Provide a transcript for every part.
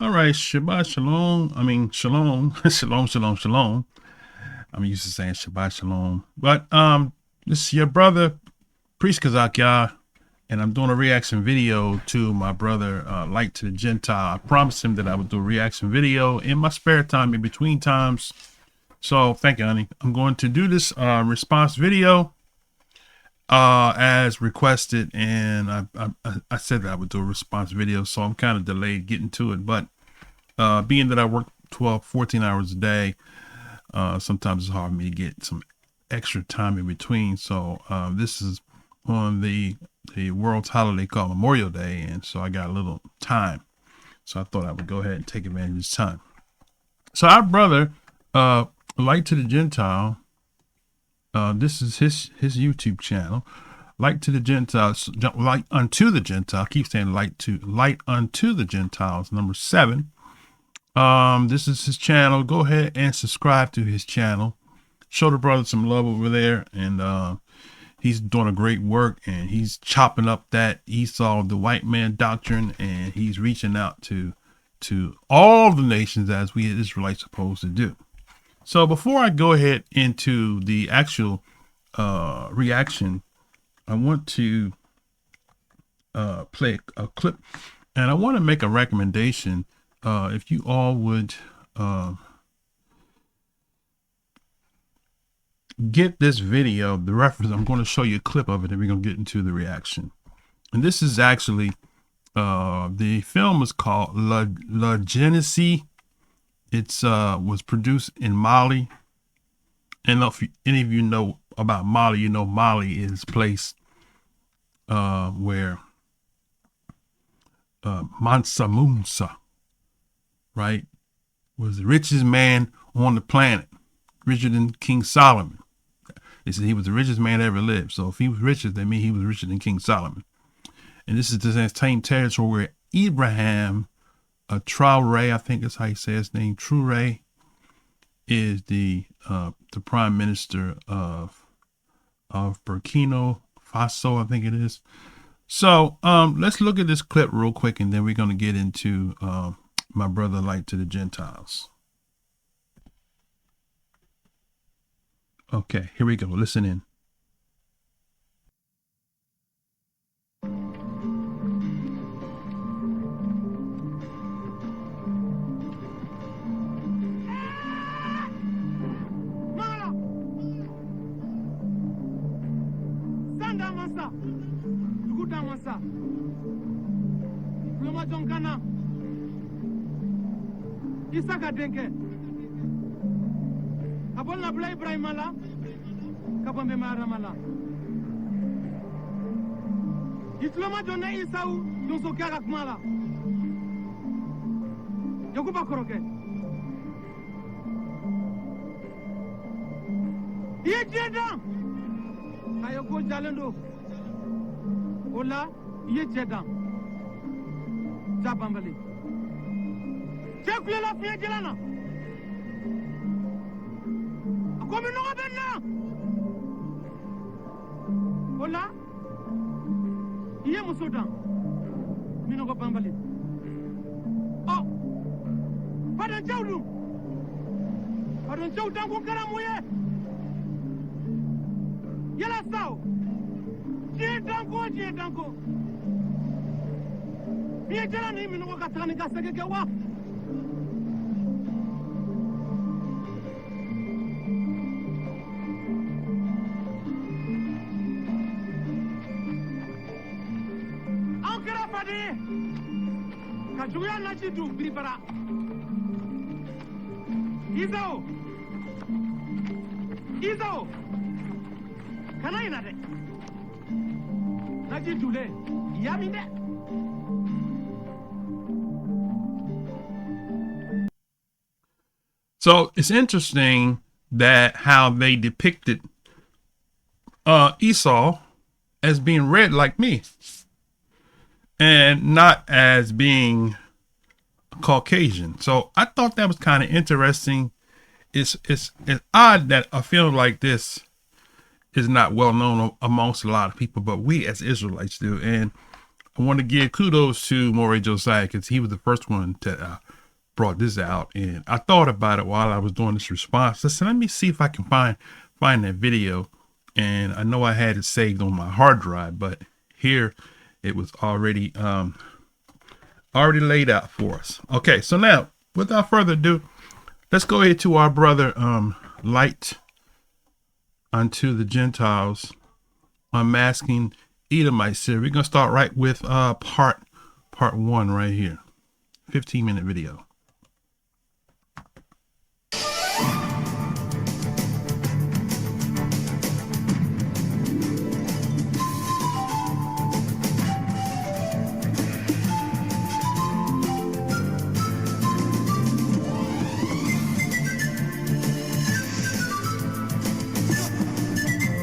All right, Shabbat Shalom. I mean, Shalom, Shalom, Shalom, Shalom. I'm used to saying Shabbat Shalom, but this is your brother, Priest KhazaqYah, and I'm doing a reaction video to my brother, Light to the Gentile. I promised him that I would do a reaction video in my spare time, in between times. So thank you, honey. I'm going to do this response video as requested, and I said that I would do a response video, so I'm kind of delayed getting to it, but being that I work 14 hours a day, sometimes it's hard for me to get some extra time in between. So this is on the world's holiday called Memorial Day, and so I got a little time, so I thought I would go ahead and take advantage of this time. So our brother, Light to the Gentile, this is his YouTube channel, Light to the Gentiles, Light unto the Gentile. I keep saying light unto the Gentiles, number 7. This is his channel. Go ahead and subscribe to his channel. Show the brother some love over there, and he's doing a great work, and he's chopping up that Esau, the white man doctrine, and he's reaching out to all the nations as we Israelites supposed to do. So before I go ahead into the actual reaction, I want to play a clip, and I want to make a recommendation. If you all would get this video, the reference, I'm going to show you a clip of it, and we're going to get into the reaction. And this is actually, the film is called La Genesis. It's was produced in Mali. And if any of you know about Mali, you know Mali is a place where Mansa Musa, right, was the richest man on the planet, richer than King Solomon. They said he was the richest man that ever lived. So if he was richer, that means he was richer than King Solomon. And this is the same territory where Abraham Traoré, I think that's how you say his name, Traoré, is the prime minister of Burkina Faso, I think it is. So let's look at this clip real quick, and then we're going to get into my brother Light to the Gentiles. Okay, here we go. Listen in. Isaka denke abol na bla Ibrahim ala kabambe mara mala islama jonna Isau doso kara kumala yakuba koroke yejeda ayo go jalendo ola yejeda jabambali Chekula la fiye jelana. Akomi nunga benna. Ola. Iye musodan. Minoko bambali. Oh. Padan chawdu. Padan chawdan ko karamuye. Yala sao. Jie danko. Fiye jelana minoko katani kaseke kewa. Kajuya nachi du bribara. Izo. Kana ina de. Nachi dule. Yaminde. So it's interesting that how they depicted Esau as being red like me, and not as being Caucasian. So I thought that was kind of interesting. It's odd that a film like this is not well known amongst a lot of people, but we as Israelites do. And I want to give kudos to Moreh Josiah, because he was the first one to brought this out, and I thought about it while I was doing this response. I said, let me see if I can find that video. And I know I had it saved on my hard drive, but here it was already laid out for us. Okay, so now without further ado, let's go ahead to our brother Light unto the Gentiles, Unmasking Edomites here. We're gonna start right with part 1 right here. 15-minute video.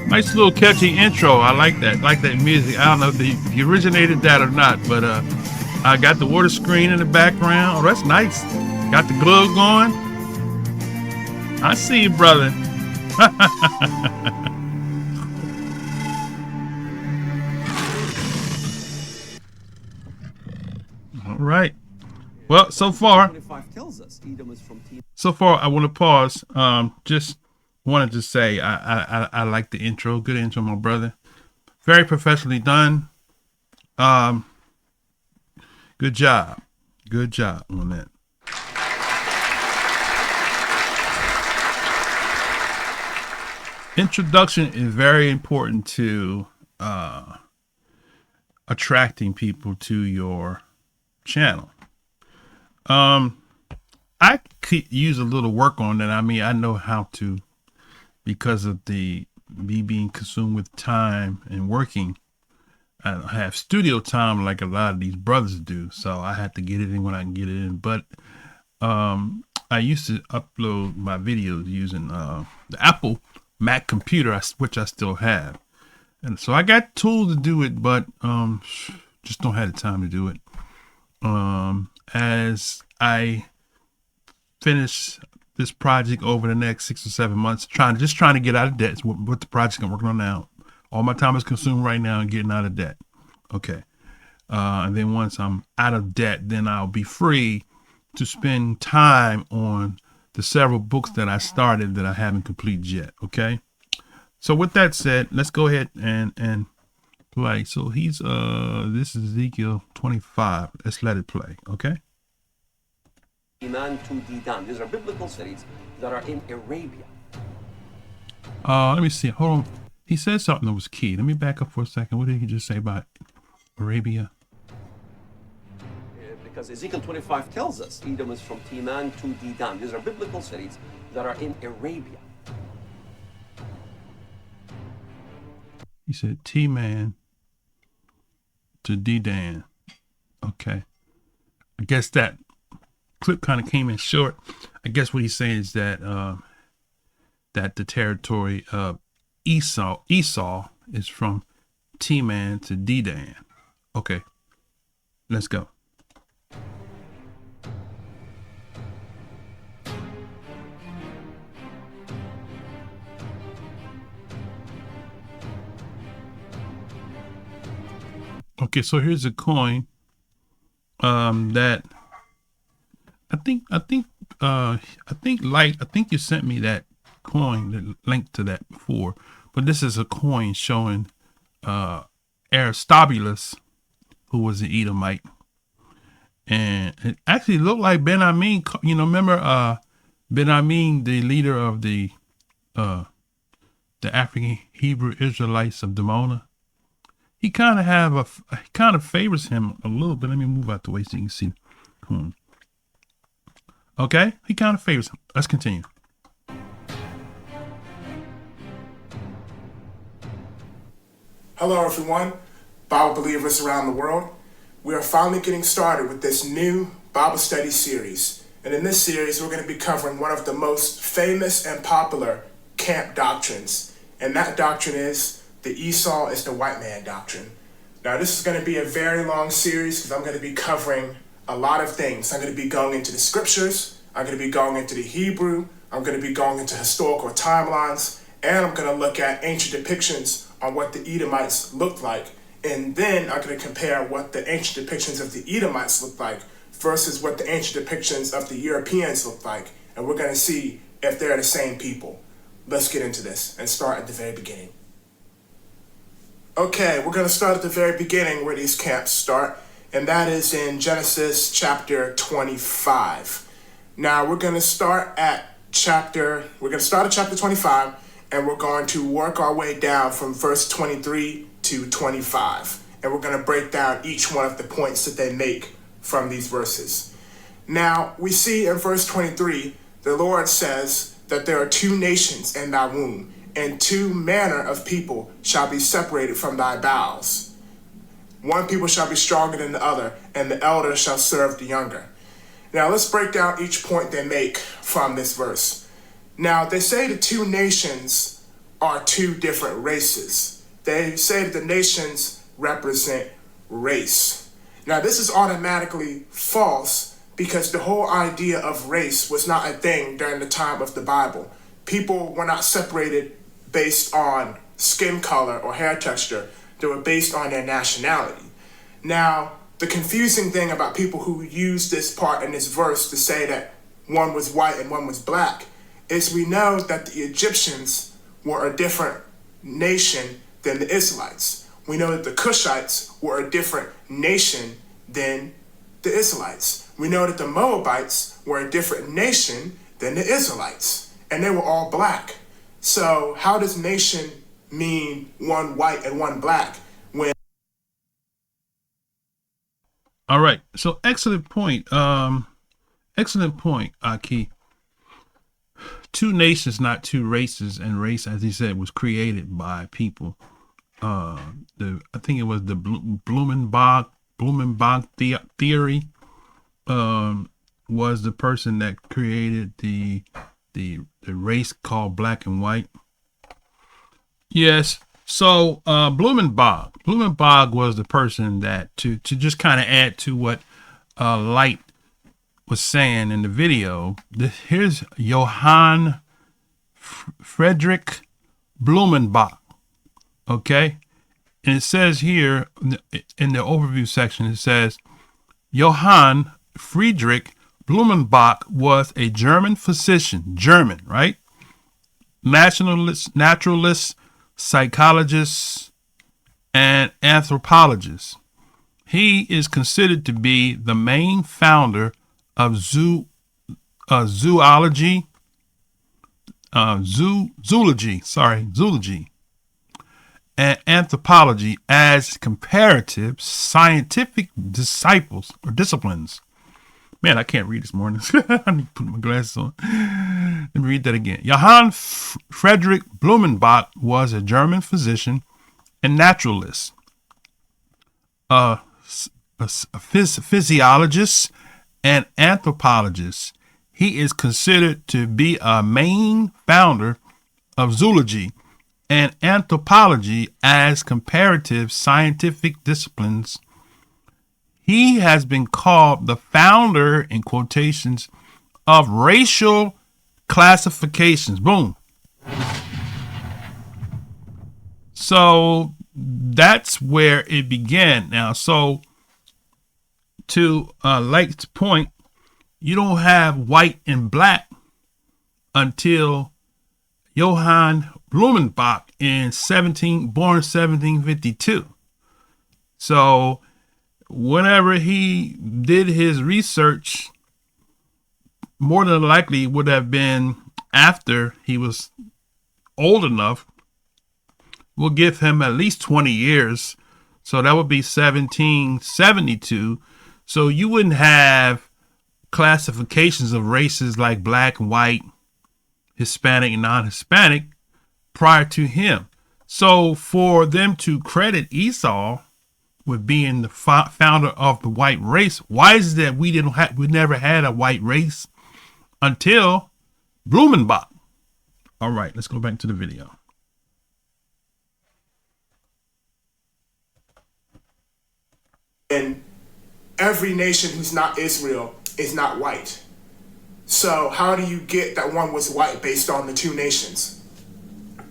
Nice little catchy intro. I like that. Like that music. I don't know if you originated that or not, but I got the water screen in the background. Oh, that's nice. Got the glow going. I see you, brother. All right. Well, so far, I want to pause. Just wanted to say I like the intro. Good intro, my brother. Very professionally done. Good job. Good job on that. Introduction is very important to attracting people to your channel. I could use a little work on that. I mean, I know how to, because of me being consumed with time and working. I don't have studio time like a lot of these brothers do, so I have to get it in when I can get it in. But I used to upload my videos using the Apple Mac computer, which I still have, and so I got tools to do it, but just don't have the time to do it. As I finish this project over the next 6 or 7 months, trying to get out of debt. What the project I'm working on now. All my time is consumed right now and getting out of debt. Okay. And then once I'm out of debt, then I'll be free to spend time on the several books that I started that I haven't completed yet. Okay. So with that said, let's go ahead and play. So this is Ezekiel 25. Let's let it play. Okay. Iman to Didan. These are biblical cities that are in Arabia. Let me see. Hold on. He said something that was key. Let me back up for a second. What did he just say about Arabia? Because Ezekiel 25 tells us Edom is from Timan to Didan. These are biblical cities that are in Arabia. He said T-Man to Dedan. Okay. I guess that clip kind of came in short. I guess what he's saying is that that the territory of Esau is from T-Man to Dedan. Okay. Let's go. Okay, so here's a coin that I think you sent me that coin, the link to that before, but this is a coin showing Aristobulus, who was an Edomite, and it actually looked like Ben Amin. You know, remember Ben Amin, the leader of the African Hebrew Israelites of Dimona? He kind of favors him a little bit. Let me move out the way so you can see. Okay, he kind of favors him. Let's continue. Hello everyone, Bible believers around the world. We are finally getting started with this new Bible study series. And in this series, we're going to be covering one of the most famous and popular camp doctrines. And that doctrine is the Esau is the white man doctrine. Now this is going to be a very long series because I'm going to be covering a lot of things. I'm going to be going into the scriptures, I'm going to be going into the Hebrew, I'm going to be going into historical timelines, and I'm going to look at ancient depictions on what the Edomites looked like. And then I'm going to compare what the ancient depictions of the Edomites look like versus what the ancient depictions of the Europeans look like, and we're going to see if they're the same people. Let's get into this and start at the very beginning. Okay, we're going to start at the very beginning where these camps start, and that is in Genesis chapter 25. Now we're going to start at chapter 25, and we're going to work our way down from verse 23 to 25, and we're going to break down each one of the points that they make from these verses. Now we see in verse 23, the Lord says that there are two nations in thy womb, and two manner of people shall be separated from thy bowels. One people shall be stronger than the other, and the elder shall serve the younger. Now let's break down each point they make from this verse. Now they say the two nations are two different races. They say that the nations represent race. Now this is automatically false because the whole idea of race was not a thing during the time of the Bible. People were not separated based on skin color or hair texture. They were based on their nationality. Now, the confusing thing about people who use this part in this verse to say that one was white and one was black is we know that the Egyptians were a different nation than the Israelites. We know that the Cushites were a different nation than the Israelites. We know that the Moabites were a different nation than the Israelites, and they were all black. So how does nation mean one white and one black when... All right. So excellent point. Aki. Two nations, not two races, and race, as he said, was created by people. I think it was the Blumenbach theory. Was the person that created the race called black and white. Yes. So Blumenbach was the person that to just kind of add to what Light was saying in the video. Here's Johann Friedrich Blumenbach. Okay. And it says here in the overview section, it says Johann Friedrich Blumenbach was a German physician, German, right? Naturalist, psychologist, and anthropologist. He is considered to be the main founder of zoology, and anthropology as comparative scientific disciplines. Man, I can't read this morning. I need to put my glasses on. Let me read that again. Johann Friedrich Blumenbach was a German physician and naturalist, a physiologist, and anthropologist. He is considered to be a main founder of zoology and anthropology as comparative scientific disciplines. He has been called the founder, in quotations, of racial classifications. Boom. So that's where it began. Now, so to Lake's point, you don't have white and black until Johann Blumenbach born 1752. So whenever he did his research, more than likely would have been after he was old enough. We'll give him at least 20 years. So that would be 1772. So you wouldn't have classifications of races like black and white, Hispanic and non-Hispanic prior to him. So for them to credit Esau with being the founder of the white race, why is it that we never had a white race until Blumenbach? All right, let's go back to the video. And every nation who's not Israel is not white. So how do you get that one was white based on the two nations?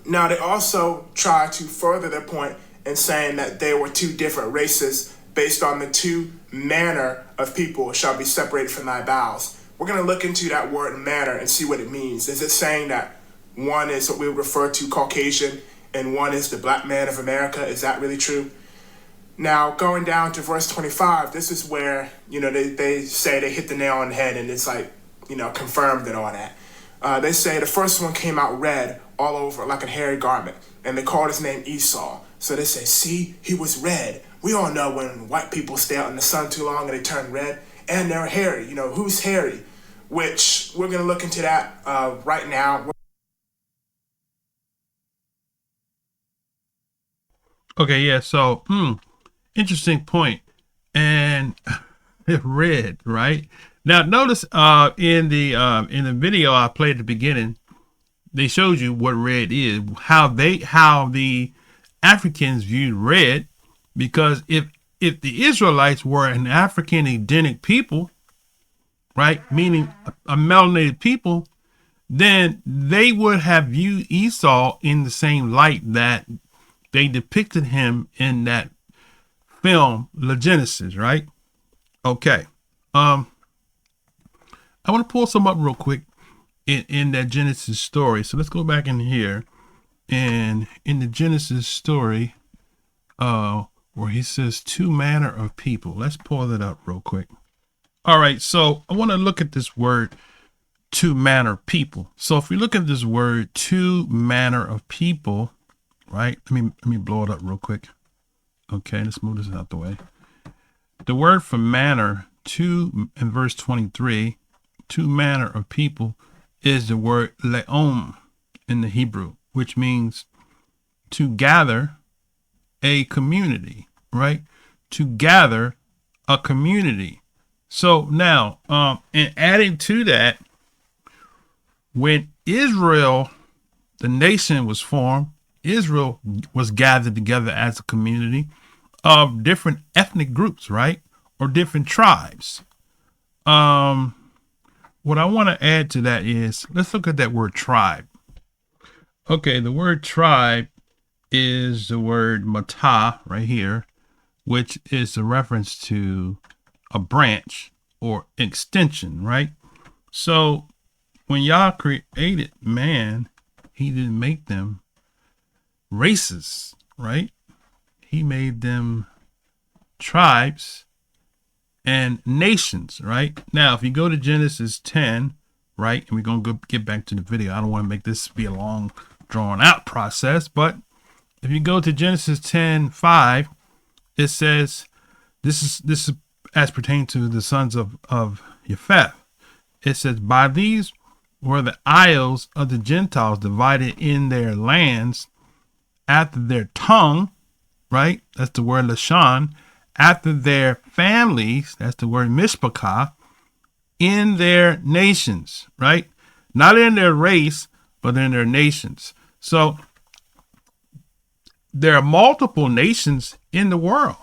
Now they also try to further their point in saying that they were two different races based on the two manner of people shall be separated from thy bowels. We're going to look into that word manner and see what it means. Is it saying that one is what we would refer to Caucasian and one is the black man of America? Is that really true? Now, going down to verse 25, this is where, they say they hit the nail on the head and it's like, confirmed and all that. They say the first one came out red all over like a hairy garment, and they called his name Esau. So they say, see, he was red. We all know when white people stay out in the sun too long and they turn red, and they're hairy. Who's hairy? Which we're going to look into that right now. Okay, yeah, so, interesting point. And red, right? Now, notice in the video I played at the beginning, they showed you what red is, how the Africans viewed red, because if the Israelites were an African Edenic people, right, meaning a melanated people, then they would have viewed Esau in the same light that they depicted him in that film, The Genesis, right? Okay. I want to pull some up real quick in that Genesis story. So let's go back in here, and in the Genesis story, where he says two manner of people. Let's pull that up real quick. All right, so I want to look at this word, two manner of people. So if we look at this word, two manner of people, right? Let me blow it up real quick. Okay, let's move this out the way. The word for manner, two, in verse 23, two manner of people, is the word leom in the Hebrew, which means to gather a community, right? To gather a community. So now, and adding to that, when Israel, the nation, was formed, Israel was gathered together as a community of different ethnic groups, right? Or different tribes. What I want to add to that is, let's look at that word tribe. Okay, the word tribe is the word matah right here, which is a reference to a branch or extension, right? So when Yah created man, he didn't make them races, right? He made them tribes and nations, right? Now, if you go to Genesis 10, right, and we're going to get back to the video. I don't want to make this be a long, drawn out process, but if you go to Genesis 10:5, it says, this is as pertaining to the sons of Japheth. It says, by these were the isles of the Gentiles divided in their lands after their tongue, right? That's the word Lashon. After their families, that's the word Mishpachah, in their nations, right? Not in their race, but in their nations. So there are multiple nations in the world.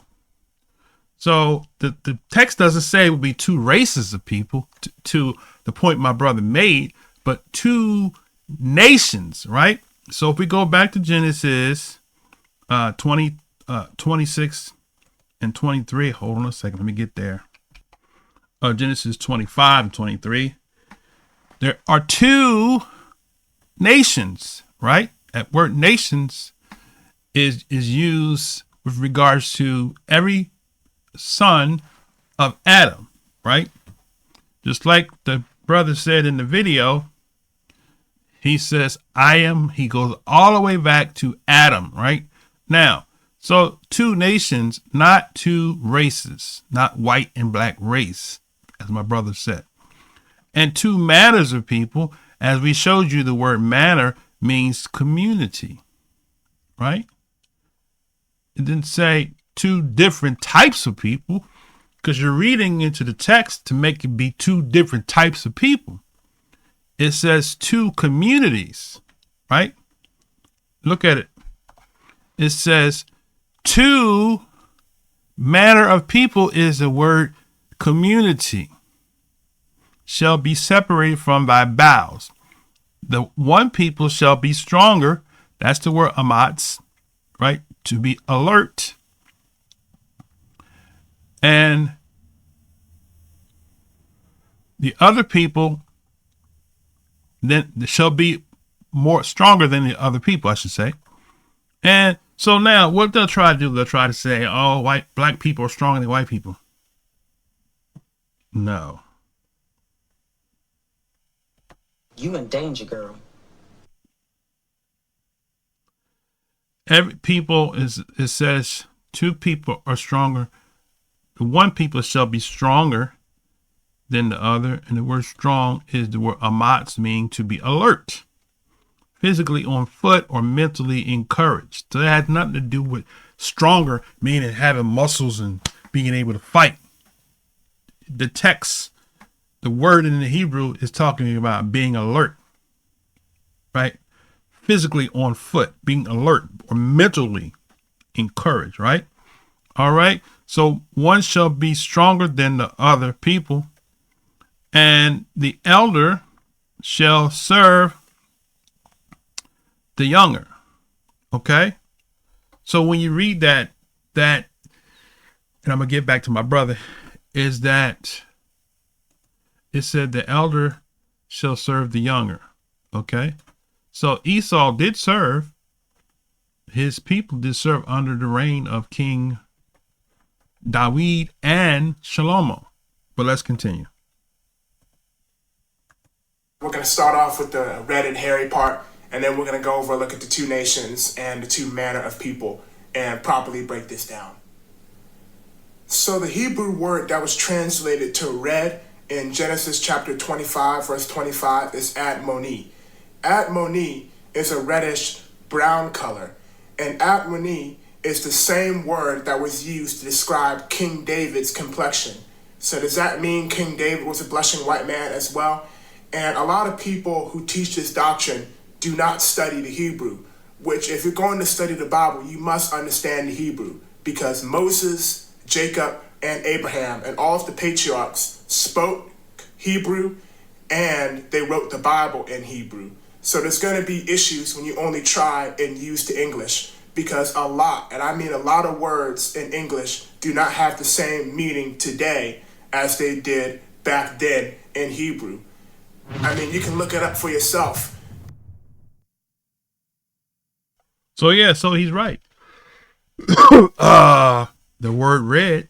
So the text doesn't say it would be two races of people, to the point my brother made, but two nations, right? So if we go back to Genesis 26 and 23, hold on a second, let me get there. Genesis 25 and 23. There are two nations, right? That word nations is used with regards to every son of Adam, right? Just like the brother said in the video, he says, I am, he goes all the way back to Adam, right? Now, so two nations, not two races, not white and black race, as my brother said. And two manners of people, as we showed you, the word manner means community, right? It didn't say two different types of people, because you're reading into the text to make it be two different types of people. It says two communities, right? Look at it. It says two manner of people is the word community. Shall be separated from thy bowels. The one people shall be stronger. That's the word amats, right? To be alert. And the other people then shall be more stronger than the other people, I should say. And so now what they'll try to do, they'll try to say, oh, black people are stronger than white people. No. You in danger, girl. Every people it says two people are stronger. One people shall be stronger than the other. And the word strong is the word amatz, meaning to be alert, physically on foot, or mentally encouraged. So that has nothing to do with stronger, meaning having muscles and being able to fight. The text, the word in the Hebrew is talking about being alert, right? Physically on foot, being alert, or mentally encouraged, right? All right. So one shall be stronger than the other people, and the elder shall serve the younger. Okay. So when you read that, and I'm going to get back to my brother, is that it said the elder shall serve the younger. Okay. So Esau did serve, his people did serve under the reign of King David and Shlomo. But let's continue. We're going to start off with the red and hairy part, and then we're going to go over, look at the two nations and the two manner of people and properly break this down. So the Hebrew word that was translated to red in Genesis chapter 25, verse 25 is admoni. Admoni is a reddish brown color, and admoni is the same word that was used to describe King David's complexion. So does that mean King David was a blushing white man as well? And a lot of people who teach this doctrine do not study the Hebrew, which if you're going to study the Bible, you must understand the Hebrew, because Moses, Jacob, and Abraham and all of the patriarchs spoke Hebrew, and they wrote the Bible in Hebrew. So there's going to be issues when you only try and use the English, because a lot, and I mean a lot of words in English do not have the same meaning today as they did back then in Hebrew. I mean, you can look it up for yourself. So yeah, so he's right. The word red.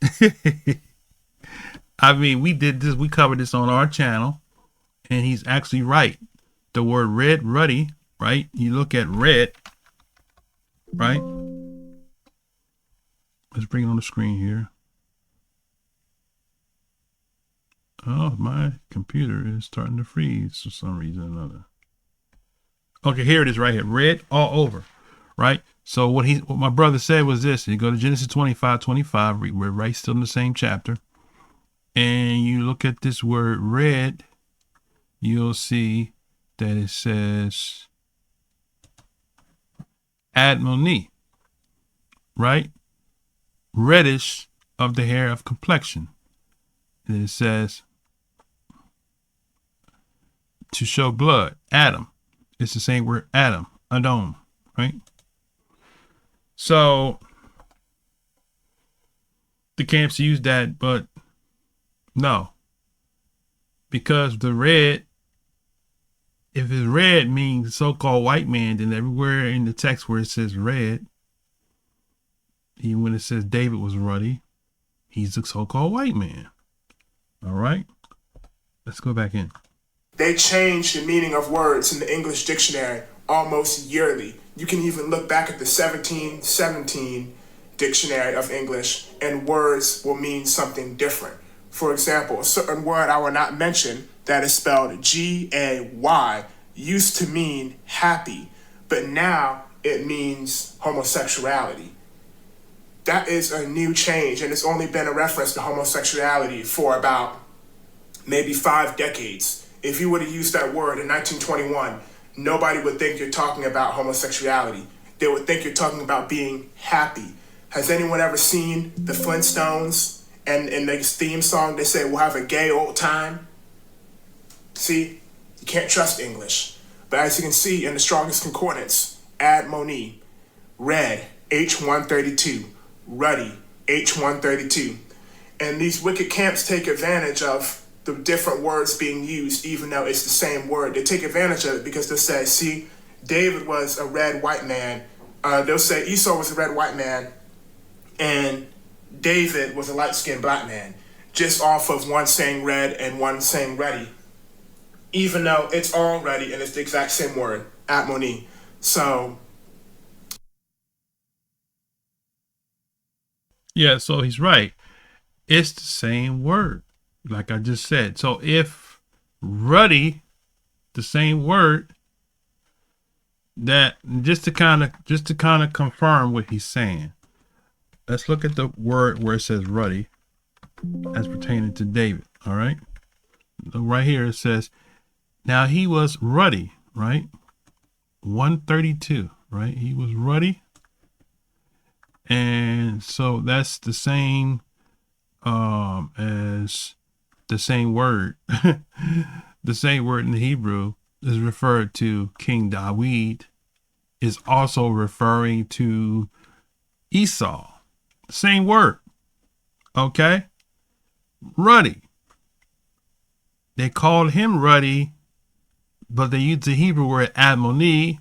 I mean, we did this, we covered this on our channel, and he's actually right. The word red, ruddy, right? You look at red, right? Let's bring it on the screen here. Oh, my computer is starting to freeze for some reason or another. Okay, here it is right here. Red all over, right? So what my brother said was this. You go to Genesis 25:25. We're right still in the same chapter. And you look at this word red, you'll see that it says admoni, right? Reddish of the hair of complexion. And it says to show blood, Adam. It's the same word, Adam, Adom, right? So the camps use that, but no, because the red, if it's red means so-called white man, then everywhere in the text where it says red, even when it says David was ruddy, he's a so-called white man. All right, let's go back in. They change the meaning of words in the English dictionary almost yearly. You can even look back at the 1717 dictionary of English, and words will mean something different. For example, a certain word I will not mention that is spelled G-A-Y used to mean happy, but now it means homosexuality. That is a new change, and it's only been a reference to homosexuality for about maybe 5 decades. If you were to use that word in 1921, nobody would think you're talking about homosexuality. They would think you're talking about being happy. Has anyone ever seen the Flintstones? And in their theme song, they say, we'll have a gay old time. See, you can't trust English. But as you can see in the Strongest Concordance, admoni, red, H132, ruddy, H132. And these wicked camps take advantage of the different words being used, even though it's the same word. They take advantage of it because they'll say, see, David was a red white man. They'll say Esau was a red white man and David was a light-skinned black man, just off of one saying red and one saying ready, even though it's all ready and it's the exact same word, atmoni. So yeah, so he's right. It's the same word, like I just said. So if ruddy, the same word, that just to kind of confirm what he's saying. Let's look at the word where it says ruddy as pertaining to David. All right. So right here it says, now he was ruddy, right? 132, right? He was ruddy. And so that's the same as the same word. The same word in the Hebrew is referred to King David, is also referring to Esau. Same word. Okay. Ruddy. They called him ruddy, but they used the Hebrew word admoni,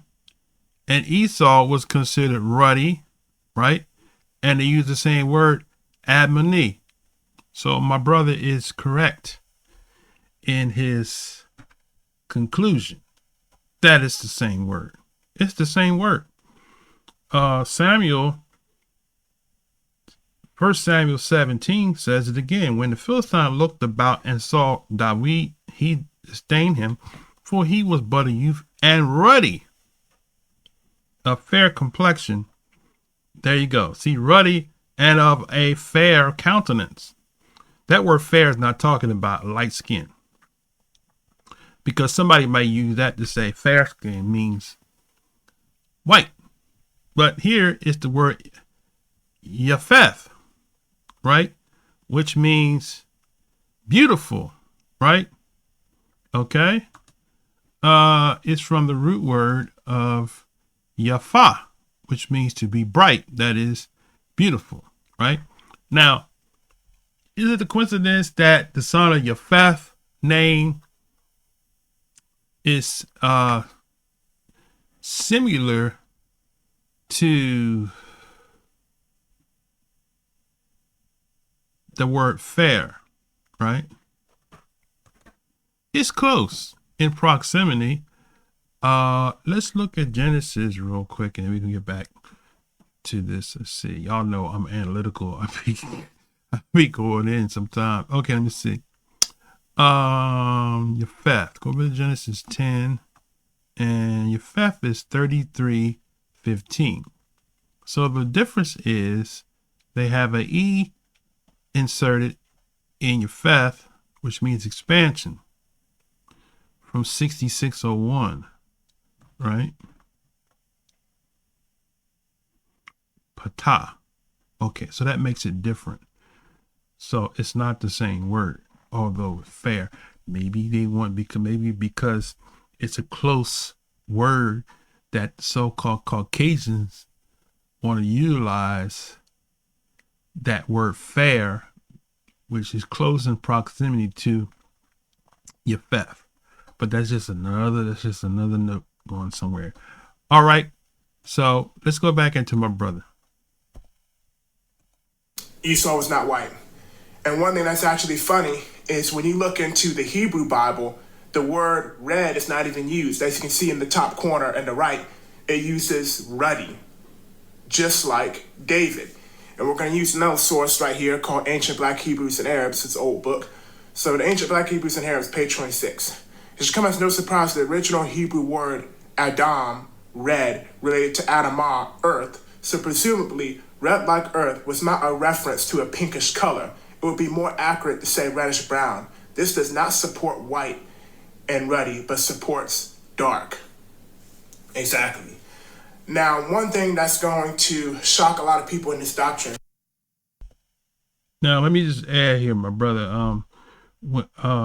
and Esau was considered ruddy, right? And they used the same word admoni. So my brother is correct in his conclusion. That is the same word. It's the same word. Samuel, 1 Samuel 17 says it again. When the Philistine looked about and saw David, he disdained him, for he was but a youth and ruddy, of fair complexion. There you go. See, ruddy and of a fair countenance. That word fair is not talking about light skin, because somebody might use that to say fair skin means white. But here is the word Yafeth, right? Which means beautiful, right? Okay. It's from the root word of Yafa, which means to be bright, that is beautiful, right? Now, is it a coincidence that the son of Japheth name is similar to the word fair, right? It's close in proximity. Let's look at Genesis real quick and we can get back to this. Let's see. Y'all know I'm analytical. I be going in sometimes. Okay, let me see. Japheth. Go over to Genesis 10. And Japheth is 33:15. So the difference is they have an E inserted in Japheth, which means expansion, from 6601, right? Patah. Okay, so that makes it different. So it's not the same word, although fair. Maybe they want, because it's a close word that so-called Caucasians want to utilize that word fair, which is close in proximity to Japheth. But that's just another note going somewhere. All right. So let's go back into my brother. Esau was not white. And one thing that's actually funny is when you look into the Hebrew Bible, the word red is not even used. As you can see in the top corner and the right, it uses ruddy, just like David. And we're going to use another source right here called Ancient Black Hebrews and Arabs. It's an old book. So the Ancient Black Hebrews and Arabs, page 26. It should come as no surprise that the original Hebrew word Adam, red, related to Adamah, earth. So presumably, red like earth was not a reference to a pinkish color. It would be more accurate to say reddish brown. This does not support white and ruddy, but supports dark. Exactly. Now, one thing that's going to shock a lot of people in this doctrine. Now, let me just add here, my brother.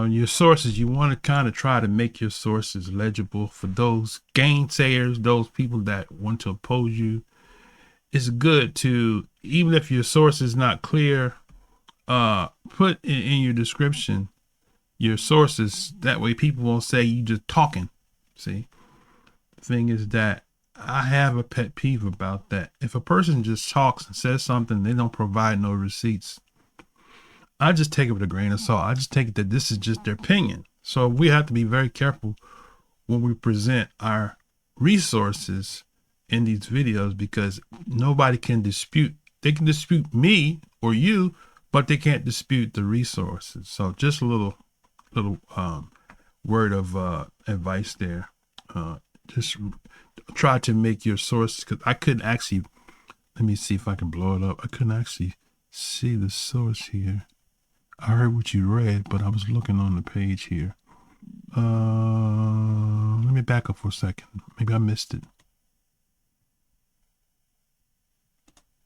Your sources, you want to kind of try to make your sources legible for those gainsayers, those people that want to oppose you. It's good to, even if your source is not clear, put in your description your sources. That way people won't say you just talking. See, the thing is that I have a pet peeve about that. If a person just talks and says something, they don't provide no receipts, I just take it with a grain of salt. I just take it that this is just their opinion. So we have to be very careful when we present our resources in these videos, because nobody can dispute. They can dispute me or you, but they can't dispute the resources. So just a little word of advice there. Just try to make your sources, because I couldn't actually, let me see if I can blow it up. I couldn't actually see the source here. I heard what you read, but I was looking on the page here. Let me back up for a second. Maybe I missed it.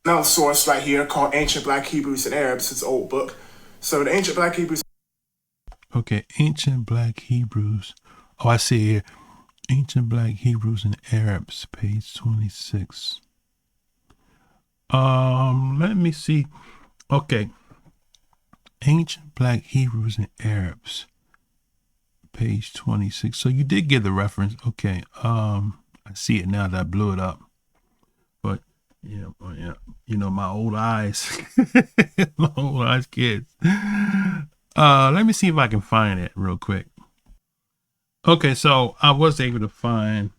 Another source right here called Ancient Black Hebrews and Arabs. It's an old book. So the Ancient Black Hebrews. Okay, Ancient Black Hebrews. Oh, I see here. Ancient Black Hebrews and Arabs, page 26. Let me see. Okay. Ancient Black Hebrews and Arabs, page 26. So you did give the reference. Okay. I see it now that I blew it up. But yeah, you know, my old eyes. My old eyes kids. Let me see if I can find it real quick. Okay, so I was able to find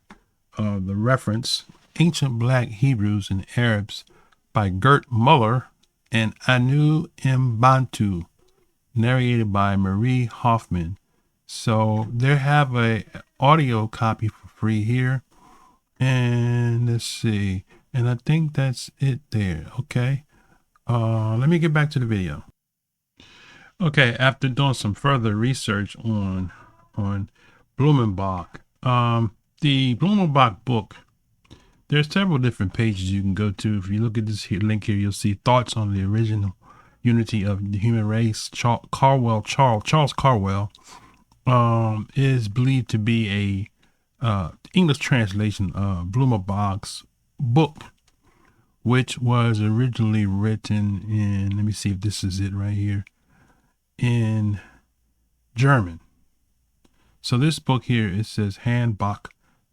the reference, Ancient Black Hebrews and Arabs by Gert Muller and Anu Mbantu, narrated by Marie Hoffman. So they have a audio copy for free here. And let's see. And I think that's it there. Okay. Let me get back to the video. Okay, after doing some further research on Blumenbach, the Blumenbach book, there's several different pages you can go to. If you look at this link here, you'll see thoughts on the original unity of the human race. Charles Carwell is believed to be a English translation of Blumenbach's book, which was originally written in, let me see if this is it right here, in German. So this book here, it says Handbuch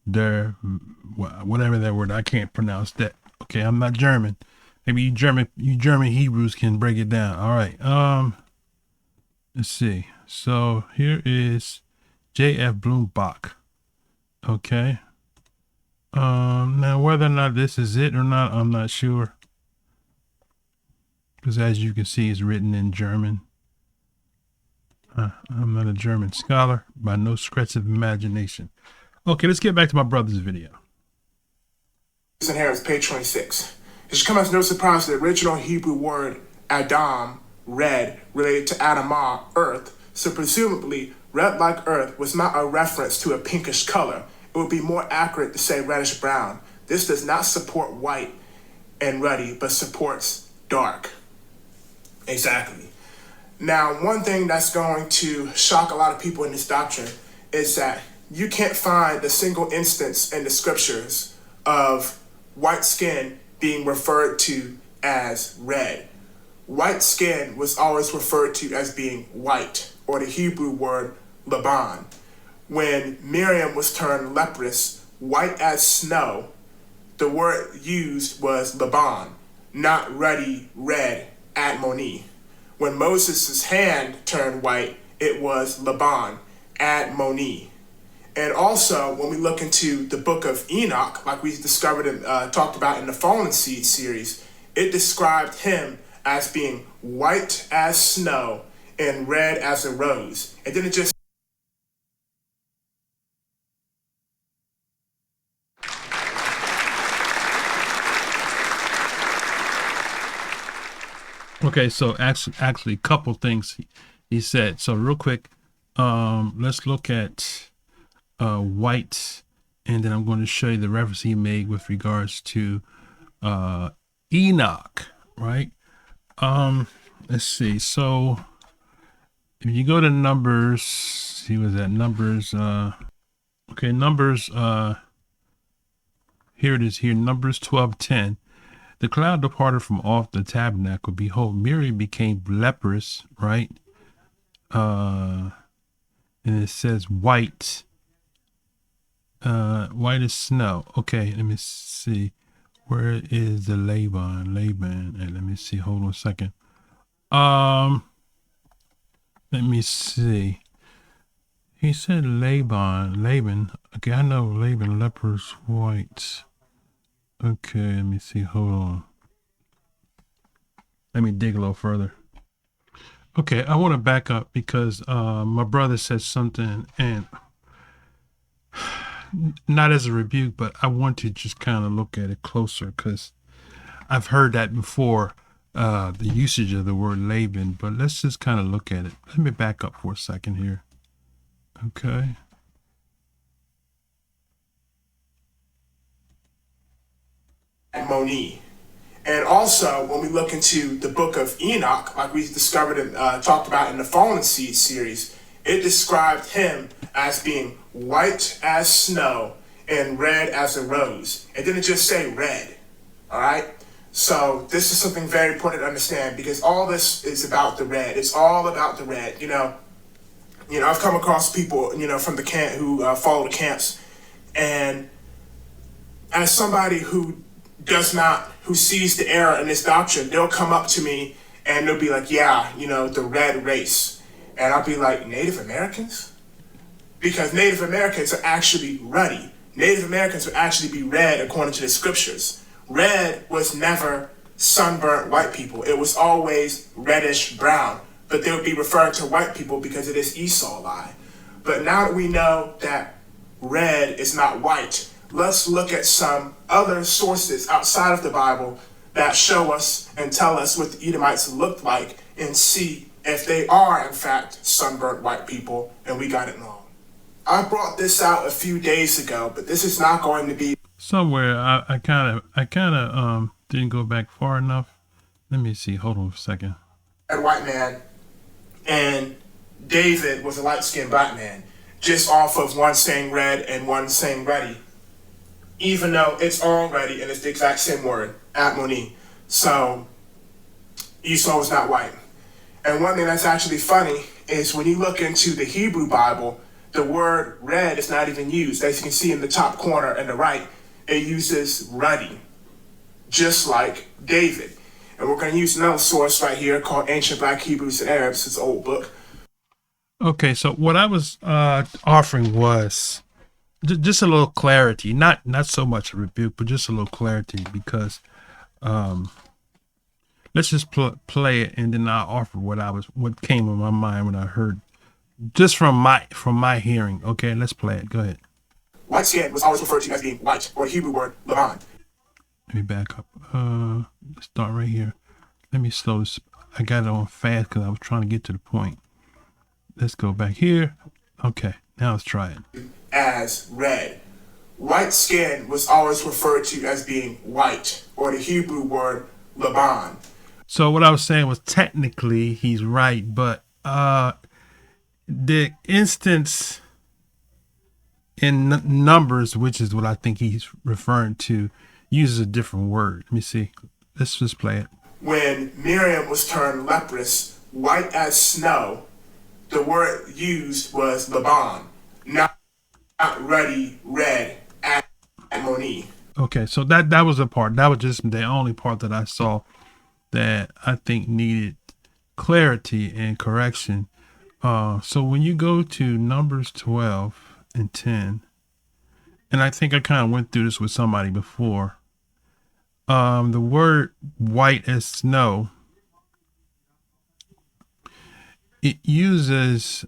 der, whatever that word, I can't pronounce that. Okay, I'm not German. Maybe you German Hebrews can break it down. All right. Let's see. So here is J.F. Blumenbach. Okay. Now whether or not this is it or not, I'm not sure. Because as you can see, it's written in German. I'm not a German scholar by no stretch of imagination. Okay, let's get back to my brother's video. And Harris, page 26. It should come as no surprise that the original Hebrew word Adam, red, related to Adamah, earth. So presumably, red like earth was not a reference to a pinkish color. It would be more accurate to say reddish brown. This does not support white and ruddy, but supports dark. Exactly. Now, one thing that's going to shock a lot of people in this doctrine is that you can't find a single instance in the scriptures of white skin being referred to as red. White skin was always referred to as being white, or the Hebrew word Laban. When Miriam was turned leprous, white as snow, the word used was Laban, not ruddy red Admoni. When Moses' hand turned white, it was Laban, Admoni. And also, when we look into the book of Enoch, like we discovered and talked about in the Fallen Seed series, it described him as being white as snow and red as a rose. And then it just Okay, so actually, a couple things he said. So real quick, let's look at white, and then I'm going to show you the reference he made with regards to Enoch, right? Let's see. So if you go to Numbers, he was at Numbers. Okay, Numbers. Here it is. Here, Numbers 12:10. The cloud departed from off the tabernacle. Behold, Miriam became leprous, right? and it says white. White as snow. Okay, let me see. Where is the Laban? And let me see. Hold on a second. Let me see. He said Laban. Okay, I know Laban, lepers, white. Okay, let me see. Hold on. Let me dig a little further. Okay, I want to back up because my brother said something, and not as a rebuke, but I want to just kind of look at it closer because I've heard that before, the usage of the word Laban, but let's just kind of look at it. Let me back up for a second here. Okay. Moni. And also, when we look into the book of Enoch, like we discovered and talked about in the Fallen Seed series, it described him as being white as snow and red as a rose. It didn't just say red, all right? So this is something very important to understand because all this is about the red. It's all about the red. You know, I've come across people, from the camp who follow the camps, and as somebody who sees the error in this doctrine, they'll come up to me and they'll be like, yeah, the red race. And I'll be like, Native Americans? Because Native Americans are actually ruddy. Native Americans would actually be red according to the scriptures. Red was never sunburnt white people. It was always reddish brown. But they would be referring to white people because it is Esau lie. But now that we know that red is not white, let's look at some other sources outside of the Bible that show us and tell us what the Edomites looked like and see if they are, in fact, sunburnt white people, and we got it wrong. I brought this out a few days ago, but this is not going to be... Somewhere, I kind of didn't go back far enough. Let me see. Hold on a second. A white man, and David was a light-skinned black man, just off of one saying red and one saying ready. Even though it's already, and it's the exact same word, Atmoni. So, Esau was not white. And one thing that's actually funny is when you look into the Hebrew Bible, the word red is not even used. As you can see in the top corner and the right, it uses ruddy, just like David. And we're going to use another source right here called Ancient Black Hebrews and Arabs. It's an old book. Okay, so what I was offering was just a little clarity, not so much a rebuke, but just a little clarity, because let's just play it, and then I'll offer what came in my mind when I heard, just from my hearing. Okay, let's play it. Go ahead. White skin was always referred to as being white, or the Hebrew word Laban. Let me back up. Let's start right here. Let me slow this. I got it on fast because I was trying to get to the point. Let's go back here. Okay, now let's try it. As red. White skin was always referred to as being white, or the Hebrew word Laban. So what I was saying was technically he's right, but the instance in Numbers, which is what I think he's referring to, uses a different word. Let me see. Let's just play it. When Miriam was turned leprous, white as snow, the word used was Laban, not ruddy, red, Moni. Okay, so that was the part. That was just the only part that I saw that I think needed clarity and correction. So when you go to Numbers 12 and 10, and I think I kind of went through this with somebody before, the word white as snow, it uses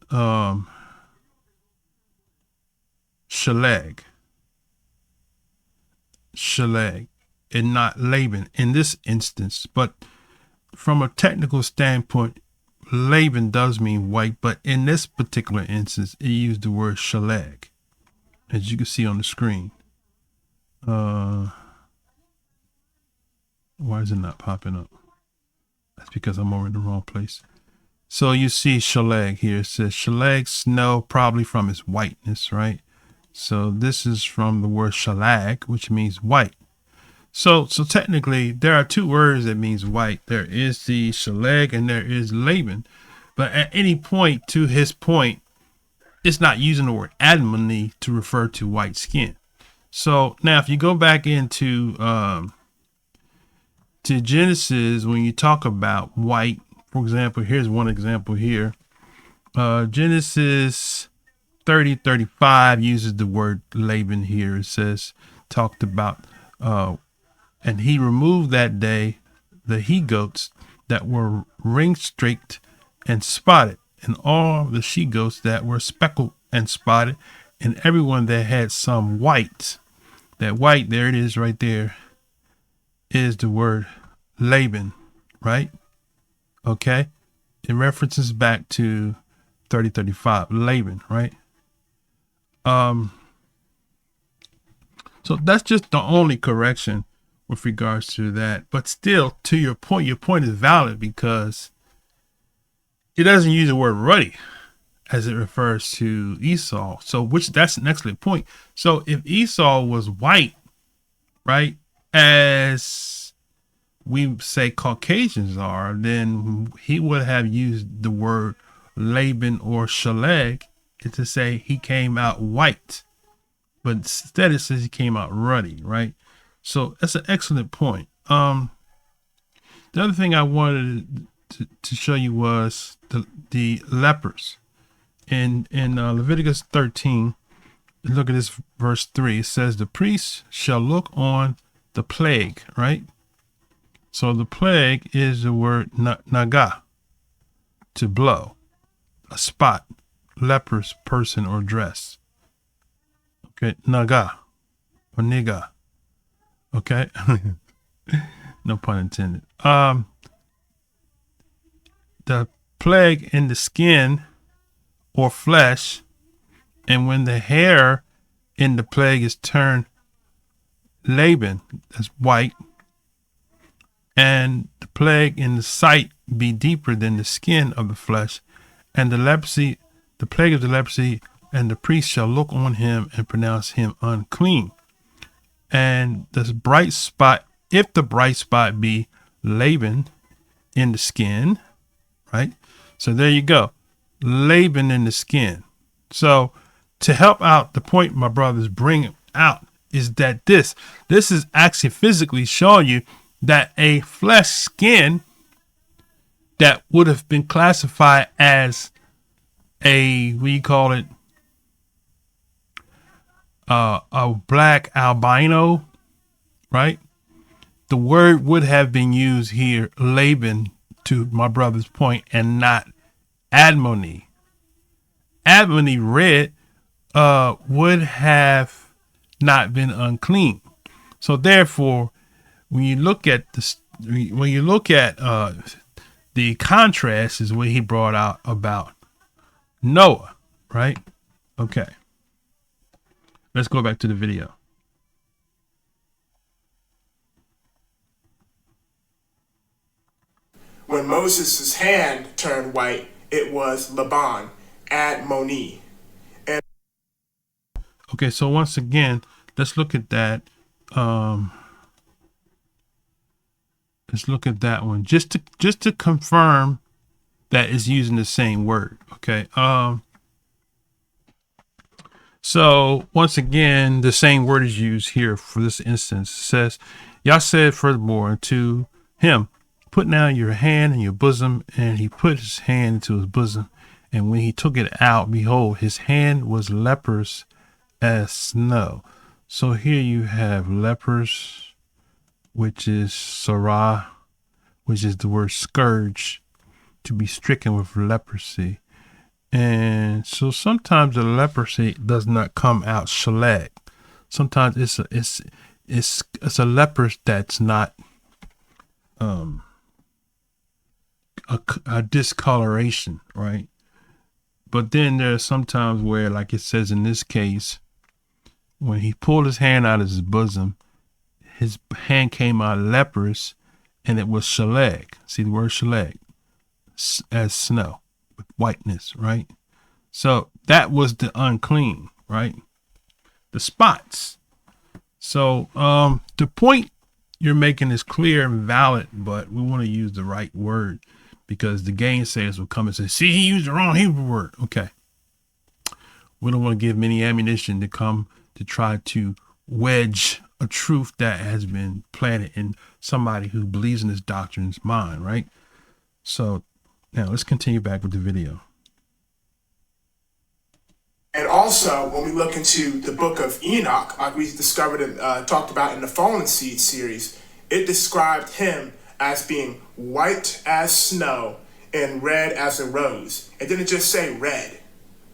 shelag, and not Laban in this instance. But from a technical standpoint, Laban does mean white, but in this particular instance, it used the word shelag, as you can see on the screen. Why is it not popping up? That's because I'm over in the wrong place. So you see shelag here. It says shelag, snow, probably from its whiteness, right? So this is from the word shelag, which means white. So technically, there are two words that means white. There is the shelag and there is Laban. But at any point, to his point, it's not using the word admony to refer to white skin. So now if you go back into to Genesis, when you talk about white, for example, here's one example here. Genesis 30:35 uses the word Laban here. It says, talked about, and he removed that day the he-goats that were ring-streaked and spotted, and all the she-goats that were speckled and spotted, and everyone that had some white. That white, there it is right there, is the word Laban, right? Okay. It references back to 30:35, Laban, right? So that's just the only correction with regards to that. But still, to your point is valid, because it doesn't use the word ruddy as it refers to Esau. So that's an excellent point. So if Esau was white, right, as we say Caucasians are, then he would have used the word Laban or Shaleg to say he came out white. But instead it says he came out ruddy, right? So that's an excellent point. The other thing I wanted to show you was the lepers. In Leviticus 13, look at this verse 3. It says, the priest shall look on the plague, right? So the plague is the word naga, to blow, a spot, leprous person or dress. Okay, naga or nigga. Okay, no pun intended. The plague in the skin or flesh, and when the hair in the plague is turned Laban, that's white, and the plague in the sight be deeper than the skin of the flesh, and the leprosy, the plague of the leprosy, and the priest shall look on him and pronounce him unclean. And the bright spot, if the bright spot be Laban in the skin, right? So there you go, Laban in the skin. So to help out the point my brothers bring out is that this is actually physically showing you that a flesh skin that would have been classified as a, what do you call it, a black albino, right? The word would have been used here, Laban, to my brother's point, and not admony. Admony, red, would have not been unclean. So therefore, when you look at the contrast, is what he brought out about Noah, right? Okay. Let's go back to the video. When Moses' hand turned white, it was Laban, admoni. And okay, so once again, let's look at that. Let's look at that one just to confirm that it's using the same word. Okay. So once again, the same word is used here for this instance. It says, Yah said furthermore to him, put now your hand in your bosom. And he put his hand into his bosom. And when he took it out, behold, his hand was leprous as snow. So here you have lepers, which is sarah, which is the word scourge, to be stricken with leprosy. And so sometimes the leprosy does not come out shelag. Sometimes it's a leper that's not a discoloration, right? But then there's sometimes where, like it says in this case, when he pulled his hand out of his bosom, his hand came out leprous, and it was shelag. See the word shelag, as snow, with whiteness, right? So that was the unclean, right? The spots. So the point you're making is clear and valid, but we want to use the right word, because the gainsayers will come and say, see, he used the wrong Hebrew word. Okay. We don't want to give many ammunition to come to try to wedge a truth that has been planted in somebody who believes in this doctrine's mind, right? So now let's continue back with the video. And also, when we look into the book of Enoch, like we discovered and talked about in the Fallen Seed series, it described him as being white as snow and red as a rose. It didn't just say red,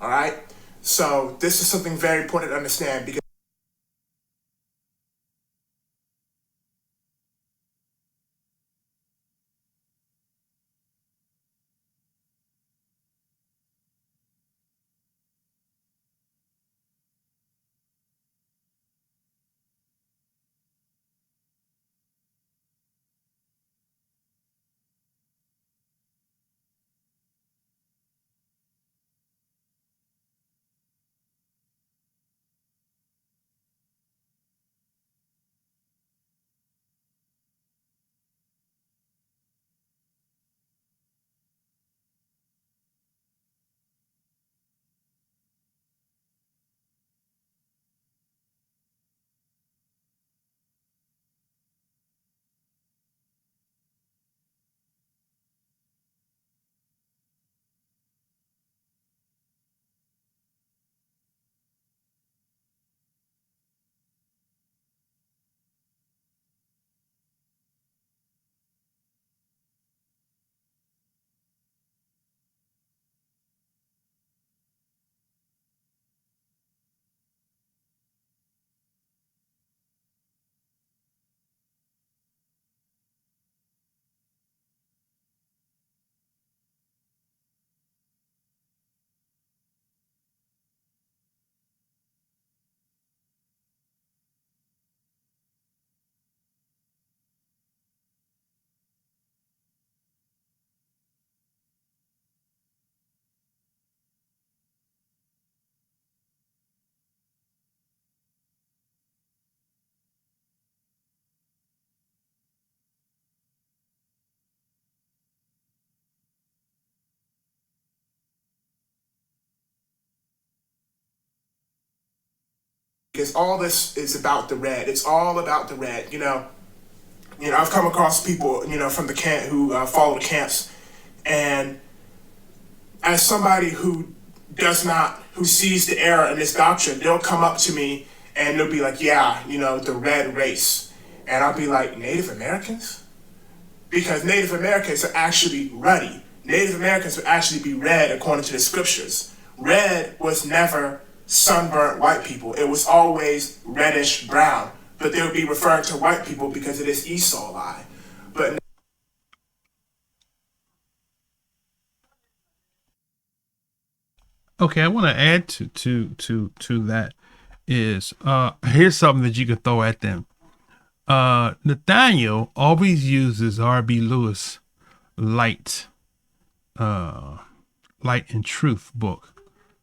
all right? So this is something very important to understand, because all this is about the red. It's all about the red. I've come across people, from the camp who follow the camps, and as somebody who sees the error in this doctrine, they'll come up to me and they'll be like, yeah, the red race. And I'll be like, Native Americans? Because Native Americans are actually ruddy. Native Americans would actually be red according to the scriptures. Red was never sunburnt white people. It was always reddish brown. But they would be referring to white people because it is Esau lie. But Okay, I want to add to that is here's something that you can throw at them. Nathaniel always uses R.B. Lewis light and truth book.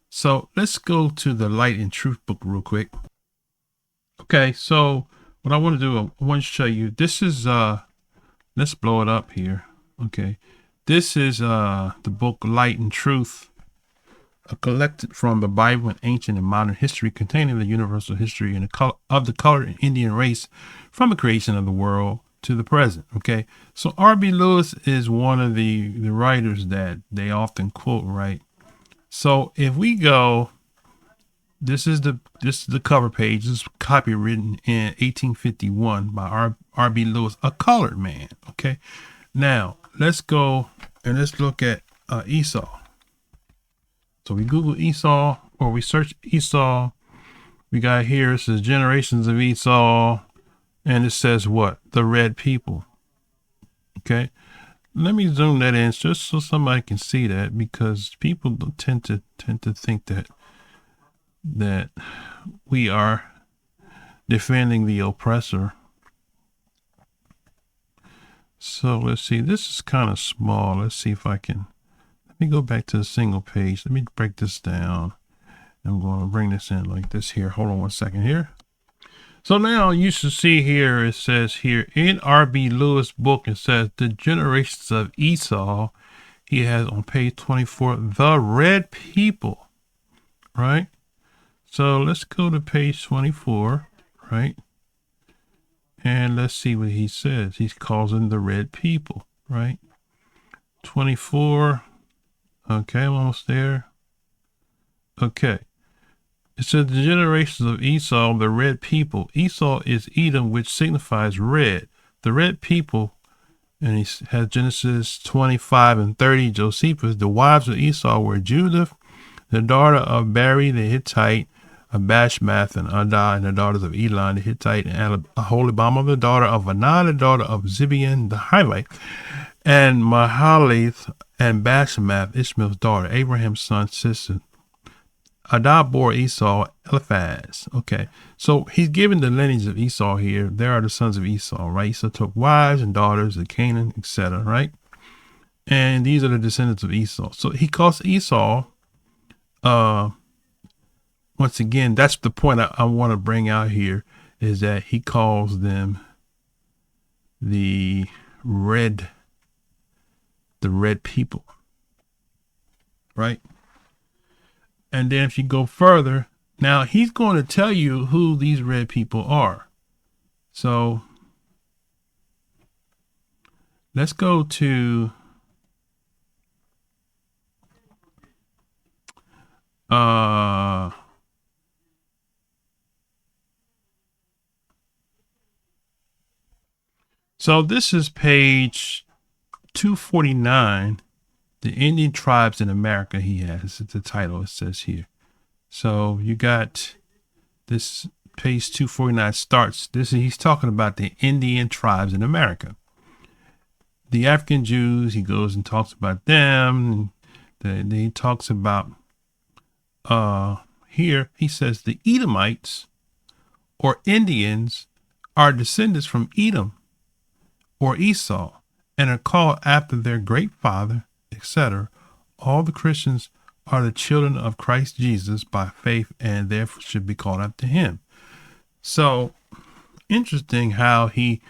So let's go to the light and truth book real quick. Okay, so what I want to do, I want to show you, this is let's blow it up here. Okay, this is the book Light and Truth, collected from the Bible and ancient and modern history, containing the universal history and of the colored Indian race from the creation of the world to the present. Okay, so R.B. Lewis is one of the writers that they often quote, right? So if we go, this is the cover page. This is copywritten in 1851 by R.B. Lewis, a colored man. Okay, now let's go and let's look at Esau. So we Google Esau, or we search Esau. We got here, it says generations of Esau, and it says what? The red people. Okay, let me zoom that in just so somebody can see that, because people tend to think that we are defending the oppressor. So let's see, this is kind of small. Let's see if I can, let me go back to the single page. Let me break this down. I'm going to bring this in like this here. Hold on one second here. So now you should see here, it says here in R.B. Lewis' book, it says the generations of Esau. He has on page 24, the red people, right? So let's go to page 24, right? And let's see what he says. He calls them the red people, right? 24. Okay, I'm almost there. Okay. It says the generations of Esau, the red people. Esau is Edom, which signifies red. The red people, and he has Genesis 25 and 30. Josephus, the wives of Esau were Judith, the daughter of Bari the Hittite, Abashmath and Adah, and the daughters of Elon the Hittite, and Aholibama, the daughter of Anah, the daughter of Zibeon the Hivite, and Mahalath and Bashmath, Ishmael's daughter, Abraham's son, sister. Adah bore Esau Eliphaz. Okay, so he's given the lineage of Esau here. There are the sons of Esau, right? Esau took wives and daughters of Canaan, etc., right? And these are the descendants of Esau. So he calls Esau, once again, that's the point I want to bring out here, is that he calls them the red people, right? And then if you go further, now he's going to tell you who these red people are. So let's go to so this is page 249. The Indian tribes in America, he has. It's the title, it says here. So you got this page 249 starts. He's talking about the Indian tribes in America. The African Jews, he goes and talks about them. Then he talks about here, he says the Edomites or Indians are descendants from Edom or Esau and are called after their great father, etc. All the Christians are the children of Christ Jesus by faith and therefore should be called after him. So interesting how he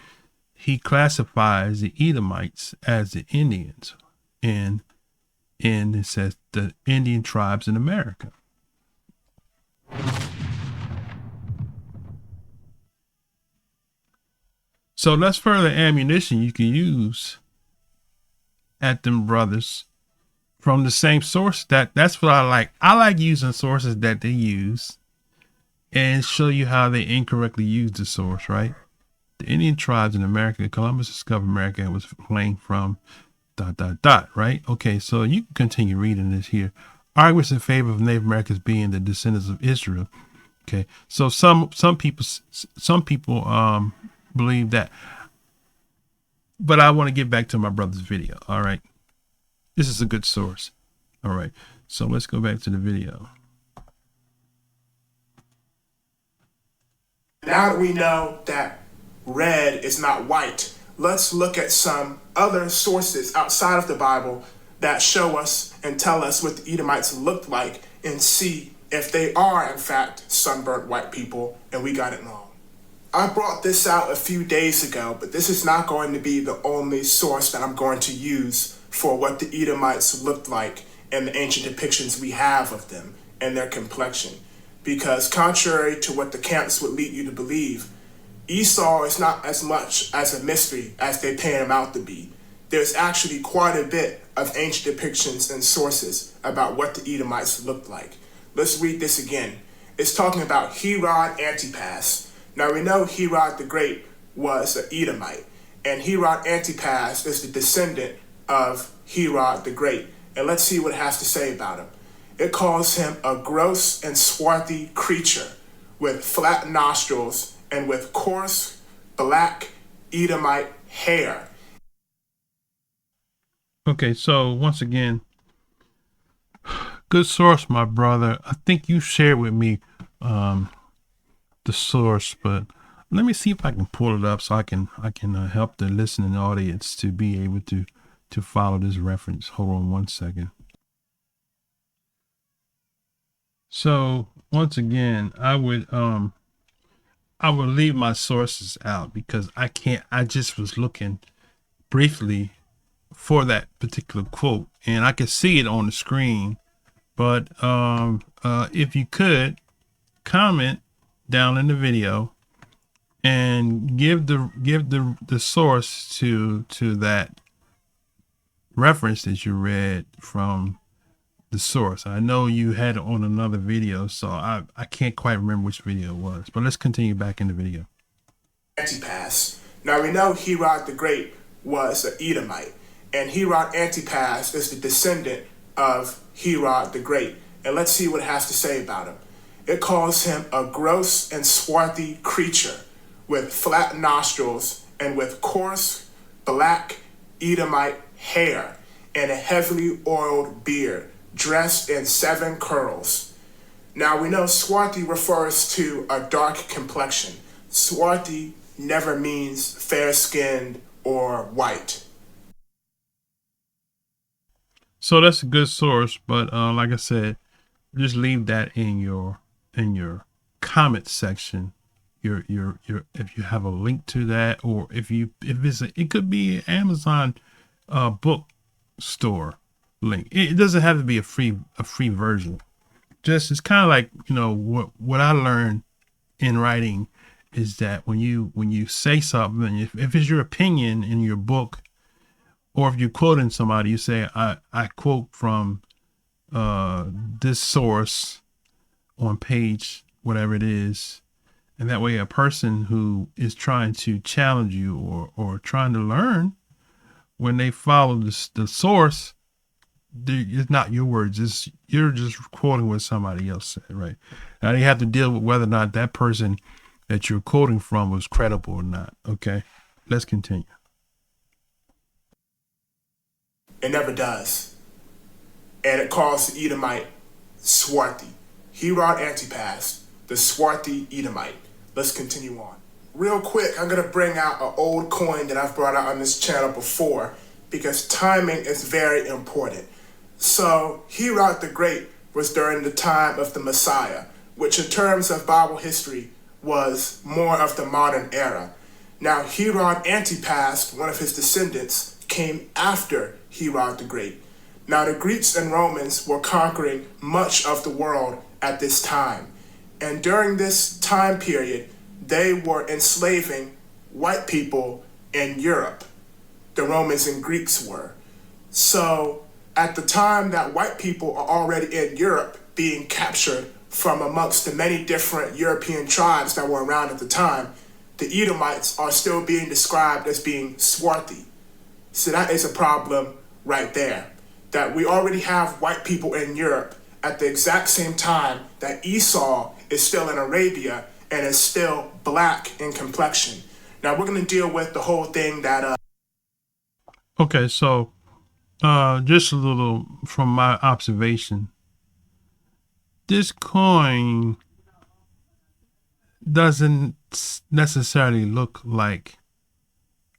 classifies the Edomites as the Indians and it says the Indian tribes in America. So that's further ammunition you can use at them brothers from the same source. That's what I like. I like using sources that they use and show you how they incorrectly use the source, right? The Indian tribes in America, Columbus discovered America and was fleeing from ... right? Okay, so you can continue reading this here. Arguments in favor of Native Americans being the descendants of Israel. Okay, so some people believe that. But I want to get back to my brother's video. All right. This is a good source. All right. So let's go back to the video. Now that we know that red is not white, let's look at some other sources outside of the Bible that show us and tell us what the Edomites looked like and see if they are, in fact, sunburnt white people and we got it wrong. I brought this out a few days ago, but this is not going to be the only source that I'm going to use for what the Edomites looked like and the ancient depictions we have of them and their complexion. Because contrary to what the camps would lead you to believe, Esau is not as much as a mystery as they paint him out to be. There's actually quite a bit of ancient depictions and sources about what the Edomites looked like. Let's read this again. It's talking about Herod Antipas. Now we know Herod the Great was an Edomite, and Herod Antipas is the descendant of Herod the Great. And let's see what it has to say about him. It calls him a gross and swarthy creature with flat nostrils and with coarse black Edomite hair. Okay, so once again, good source, my brother. I think you shared with me the source, but let me see if I can pull it up so I can help the listening audience to be able to follow this reference. Hold on one second. So once again, I would leave my sources out because I just was looking briefly for that particular quote and I could see it on the screen, but if you could comment down in the video and give the source to that reference that you read from the source. I know you had it on another video, so I can't quite remember which video it was, but let's continue back in the video. Antipas. Now we know Herod the Great was an Edomite, and Herod Antipas is the descendant of Herod the Great. And let's see what it has to say about him. It calls him a gross and swarthy creature with flat nostrils and with coarse black Edomite hair and a heavily oiled beard, dressed in 7 curls. Now we know swarthy refers to a dark complexion. Swarthy never means fair-skinned or white. So that's a good source, but like I said, just leave that in your comment section. Your if you have a link to that, or if it could be an Amazon bookstore link. It doesn't have to be a free version. Just it's kind of like, you know, what I learned in writing is that when you say something, if it's your opinion in your book, or if you're quoting somebody, you say I quote from this source on page whatever it is, and that way a person who is trying to challenge you or trying to learn, when they follow the source, it's not your words, you're just quoting what somebody else said, right? Now you have to deal with whether or not that person that you're quoting from was credible or not. Okay, let's continue. It never does. And it calls the Edomite swarthy. Herod Antipas, the swarthy Edomite. Let's continue on. Real quick, I'm going to bring out an old coin that I've brought out on this channel before, because timing is very important. So Herod the Great was during the time of the Messiah, which in terms of Bible history was more of the modern era. Now Herod Antipas, one of his descendants, came after Herod the Great. Now the Greeks and Romans were conquering much of the world at this time. And during this time period, they were enslaving white people in Europe. The Romans and Greeks were. So at the time that white people are already in Europe being captured from amongst the many different European tribes that were around at the time, the Edomites are still being described as being swarthy. So that is a problem right there. That we already have white people in Europe at the exact same time that Esau is still in Arabia and is still black in complexion. Now we're going to deal with the whole thing that... Okay, so just a little from my observation. This coin doesn't necessarily look like,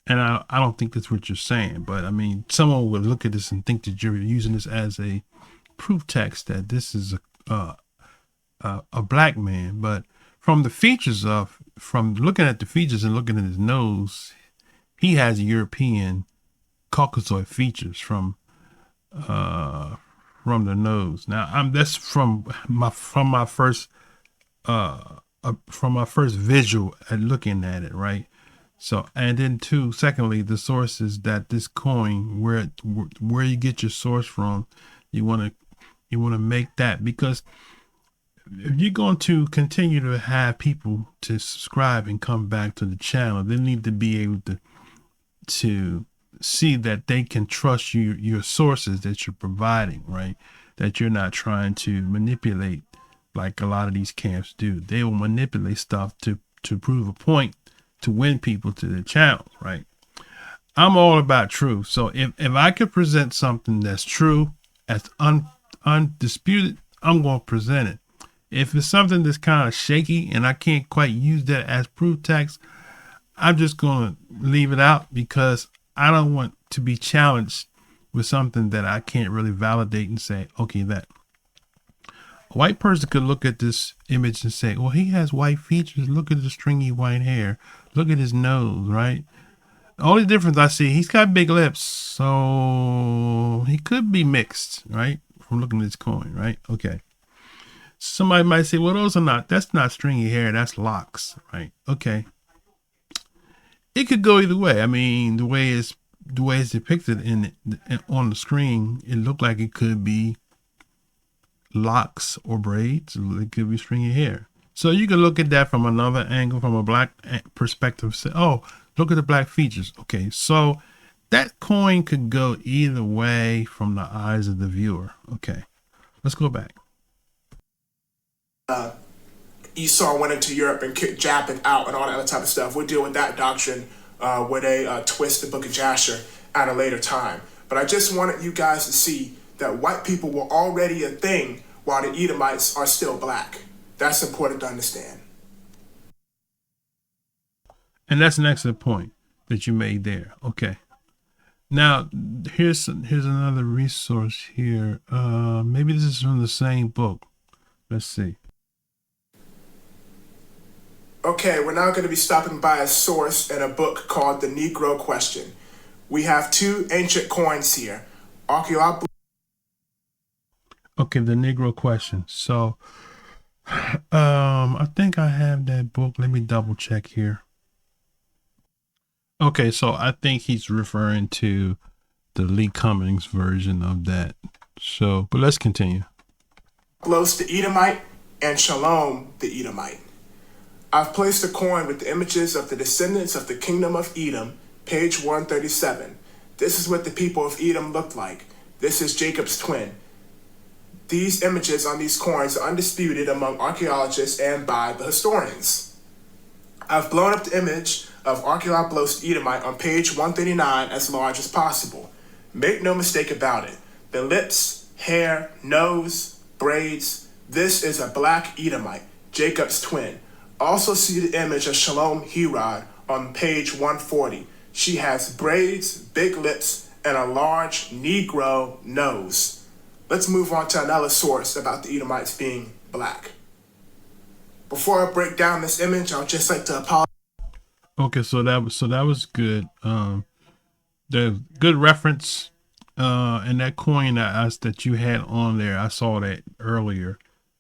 and I don't think that's what you're saying, but I mean, someone would look at this and think that you're using this as a proof text that this is a black man. But from the features from looking at the features and looking at his nose, he has European Caucasoid features from the nose. Now that's from my first visual at looking at it, right? So, and then secondly, the sources that this coin, where you get your source from, you want to make that, because if you're going to continue to have people to subscribe and come back to the channel, they need to be able to see that they can trust your sources that you're providing, right? That you're not trying to manipulate like a lot of these camps do. They will manipulate stuff to prove a point, to win people to the channel, right? I'm all about truth. So if I could present something that's true, as undisputed, I'm going to present it. If it's something that's kind of shaky and I can't quite use that as proof text, I'm just going to leave it out, because I don't want to be challenged with something that I can't really validate and say, okay, that a white person could look at this image and say, well, he has white features. Look at the stringy white hair. Look at his nose, right? The only difference I see, he's got big lips, so he could be mixed, right? From looking at this coin, right? Okay. Somebody might say, well, that's not stringy hair, that's locks, right? Okay. It could go either way. I mean, the way it's depicted on the screen, it looked like it could be locks or braids. It could be stringy hair. So you can look at that from another angle, from a black perspective. Say, oh, look at the black features. Okay, so that coin could go either way from the eyes of the viewer. Okay, let's go back. Esau went into Europe and kicked Japheth out and all that other type of stuff. We'll deal with that doctrine where they twist the book of Jasher at a later time. But I just wanted you guys to see that white people were already a thing while the Edomites are still black. That's important to understand. And that's an excellent point that you made there. Okay. Now, here's another resource here. Maybe this is from the same book. Let's see. Okay, we're now going to be stopping by a source in a book called The Negro Question. We have two ancient coins here. KhazaqYah. Okay, The Negro Question. So, I think I have that book. Let me double check here. Okay, so I think he's referring to the Lee Cummings version of that. So, but let's continue. Los the Edomite and Shalom the Edomite. I've placed a coin with the images of the descendants of the kingdom of Edom, page 137. This is what the people of Edom looked like. This is Jacob's twin. These images on these coins are undisputed among archaeologists and by the historians. I've blown up the image of KhazaqYah Los the Edomite on page 139 as large as possible. Make no mistake about it. The lips, hair, nose, braids. This is a black Edomite, Jacob's twin. Also see the image of Shalom Herod on page 140. She has braids, big lips, and a large Negro nose. Let's move on to another source about the Edomites being black. Before I break down this image, I would just like to apologize. Okay, so that was good. The good reference, and that coin that you had on there, I saw that earlier.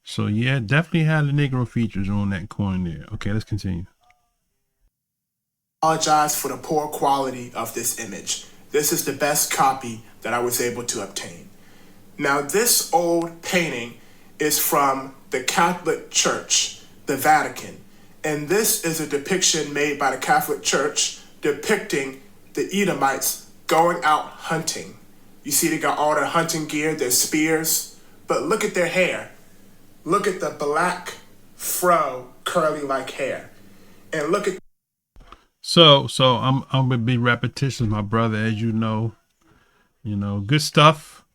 So yeah, definitely had the Negro features on that coin there. Okay, let's continue. Apologize for the poor quality of this image. This is the best copy that I was able to obtain. Now, this old painting is from the Catholic Church, the Vatican, and this is a depiction made by the Catholic Church depicting the Edomites going out hunting. You see they got all their hunting gear, their spears, but look at their hair. Look at the black fro, curly like hair. And look at So I'm gonna be repetitious, my brother, as you know, good stuff,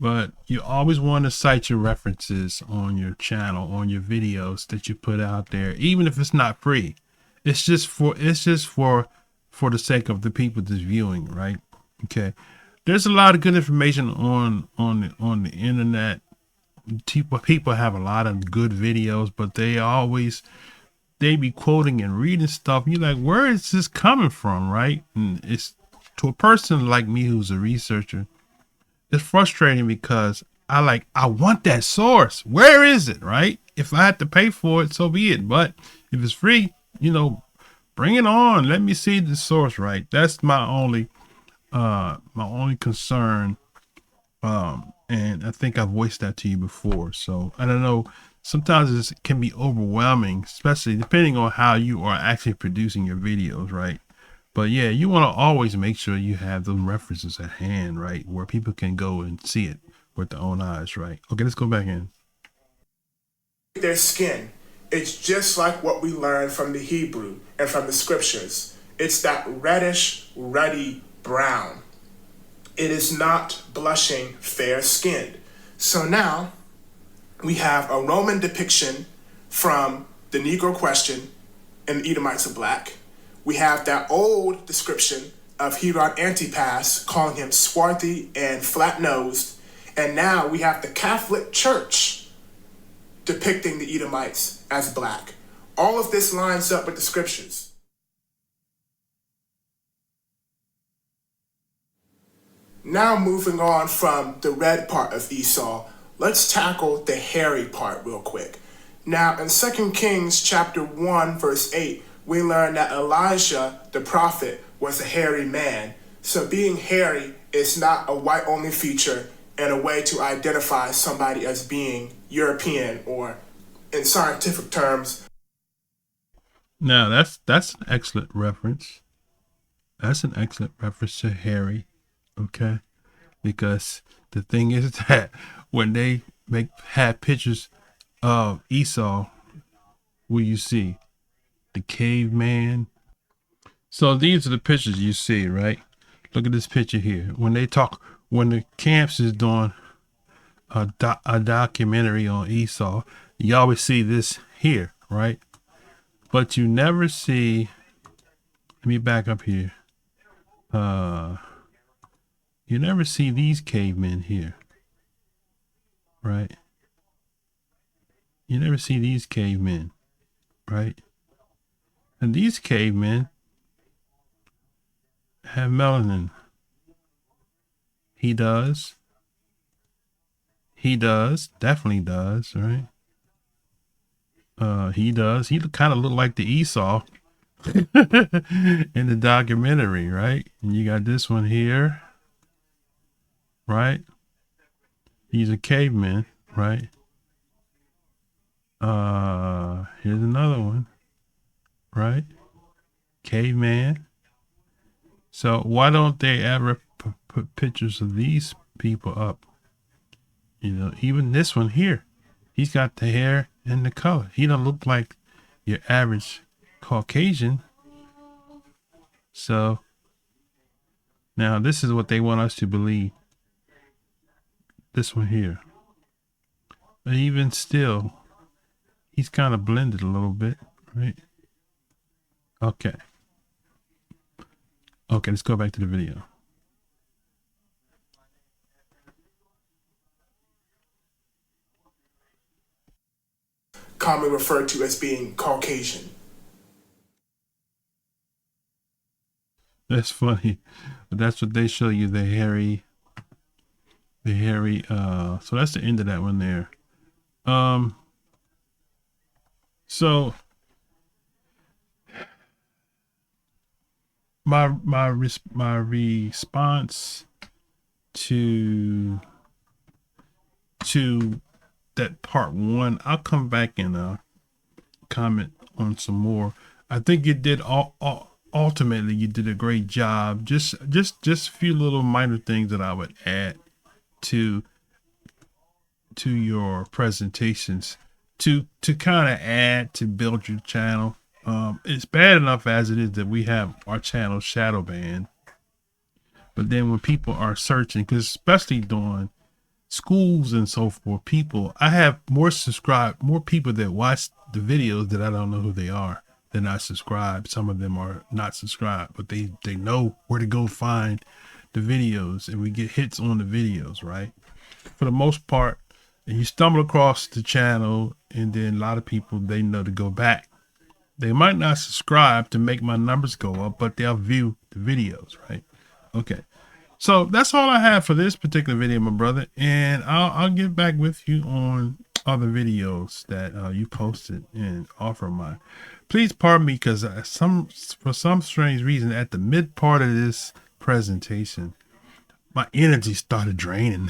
but you always want to cite your references on your channel, on your videos that you put out there, even if it's not free. It's just for the sake of the people that's viewing, right? Okay. There's a lot of good information on the internet. People have a lot of good videos, but they be quoting and reading stuff. You're like, where is this coming from, right? And it's to a person like me who's a researcher, it's frustrating because I want that source. Where is it, right? If I had to pay for it, so be it. But if it's free, bring it on. Let me see the source, right? That's my only concern. And I think I've voiced that to you before. So I don't know. Sometimes it can be overwhelming, especially depending on how you are actually producing your videos, right? But yeah, you want to always make sure you have those references at hand, right? Where people can go and see it with their own eyes, right? Okay, let's go back in. their skin. It's just like what we learned from the Hebrew and from the scriptures. It's that reddish, ruddy brown. It is not blushing fair-skinned. So now we have a Roman depiction from the Negro question and the Edomites are black. We have that old description of Herod Antipas calling him swarthy and flat-nosed. And now we have the Catholic Church depicting the Edomites as black. All of this lines up with the scriptures. Now moving on from the red part of Esau, let's tackle the hairy part real quick. Now, in 2 Kings chapter 1, verse 8, we learn that Elijah, the prophet, was a hairy man. So being hairy is not a white-only feature and a way to identify somebody as being European, or in scientific terms. Now, that's an excellent reference. That's an excellent reference to hairy, okay? Because the thing is that when they had pictures of Esau, what you see? The caveman. So these are the pictures you see, right? Look at this picture here. When the camps is doing a documentary on Esau, you always see this here, right? But you never see, let me back up here. You never see these cavemen here, right? You never see these cavemen, right? And these cavemen have melanin. He does. He does. Definitely does, right? He does. He kind of look like the Esau in the documentary, right? And you got this one here, right? He's a caveman, right? Here's another one, right? Caveman. So why don't they ever put pictures of these people up? You know, even this one here, he's got the hair and the color. He don't look like your average Caucasian. So now this is what they want us to believe. This one here. But even still, he's kind of blended a little bit, right? Okay. Okay, let's go back to the video. Commonly referred to as being Caucasian. That's funny. But that's what they show you, the hairy, so that's the end of that one there. So my response to that part one, I'll come back and comment on some more. I think you did ultimately you did a great job. Just a few little minor things that I would add to your presentations to kind of add to build your channel. It's bad enough as it is that we have our channel shadow banned, but then when people are searching, because especially during schools and so forth, I have more people that watch the videos that I don't know who they are. They're not subscribed. Some of them are not subscribed, but they know where to go find the videos, and we get hits on the videos, right? For the most part, and you stumble across the channel, and then a lot of people, they know to go back. They might not subscribe to make my numbers go up, but they'll view the videos, right? Okay. So that's all I have for this particular video, my brother. And I'll get back with you on other videos that you posted and offer mine. Please pardon me, because for some strange reason at the mid part of this presentation, my energy started draining.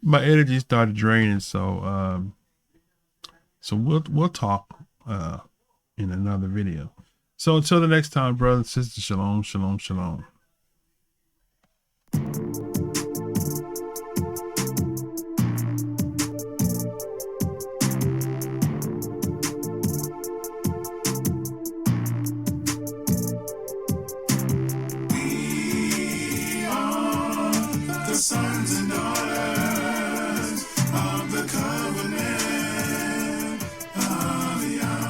My energy started draining. So we'll talk in another video. So until the next time, brothers and sisters, shalom, shalom, shalom. We are the sons and daughters of the covenant of Yah.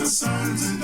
the sons and